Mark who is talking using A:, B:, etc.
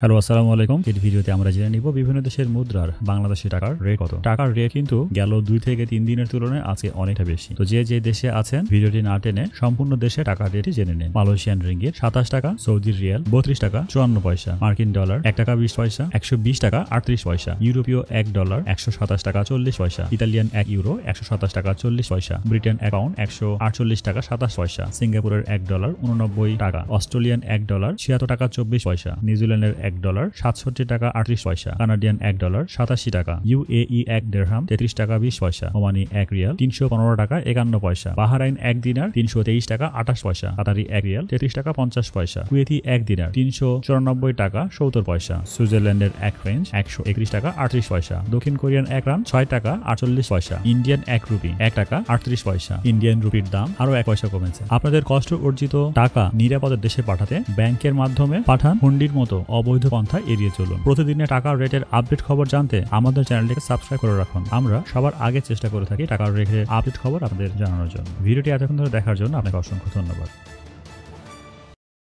A: Hello, আসসালামু আলাইকুম। এই ভিডিওতে আমরা জেনে নিব বিভিন্ন দেশের মুদ্রার বাংলাদেশি টাকার রেট কত। টাকার রেট কিন্তু গেল 2 থেকে 3 দিনের তুলনায় আজকে অনেকটা বেশি। তো যে দেশে আছেন ভিডিওটি না টেনে সম্পূর্ণ দেশে টাকার রেটই জেনে নিন। মালয়েশিয়ান রিঙ্গিত 27 টাকা, সৌদি রিয়াল 32 টাকা 54 পয়সা, মার্কিন ডলার 1 টাকা 20 পয়সা 120 টাকা 38 পয়সা, ইউরোপীয় 1 ডলার 127 টাকা 40 পয়সা, ইতালিয়ান 1 ইউরো 127 টাকা 40 পয়সা, ব্রিটেন 1 পাউন্ড 148 টাকা 27 পয়সা, সিঙ্গাপুরের 1 ডলার 89 টাকা, অস্ট্রেলিয়ান 1 ডলার 76 টাকা 24 পয়সা, নিউজিল্যান্ডের 1 ডলার 67 টাকা 38 পয়সা, কানাডিয়ান 1 ডলার 87 টাকা, ইউএই 1 দিরহাম 33 টাকা 20 পয়সা, ওমানি 1 রিয়াল 315 টাকা 51 পয়সা, বাহরাইন 1 দিনার 323 টাকা 28 পয়সা, কাতারি 1 রিয়াল 33 টাকা 50 পয়সা, কুয়েতি 1 দিনার 394 টাকা 70 পয়সা, সুইজারল্যান্ডের 1 ফ্রেঞ্চ 131 টাকা 38 পয়সা, দক্ষিণ কোরিয়ান 1 রান 6 টাকা 48 পয়সা, ইন্ডিয়ান 1 রুপি 1 টাকা 38 পয়সা। ইন্ডিয়ান রুপির দাম আরো 1 পয়সা কমেছে। আপনাদের কষ্ট অর্জিত টাকা নিরাপদে দেশে পাঠাতে ব্যাংকের মাধ্যমে পাঠান, হুন্ডির মতো অবৈধ পন্থা এড়িয়ে চলুন। প্রতিদিনের টাকার রেটের আপডেট খবর জানতে আমাদের চ্যানেলটিকে সাবস্ক্রাইব করে রাখুন। আমরা সবার আগে চেষ্টা করে থাকি টাকার রেটের আপডেট খবর আপনাদের জানানোর জন্য। ভিডিওটি এতক্ষণ ধরে দেখার জন্য আপনাকে অসংখ্য ধন্যবাদ।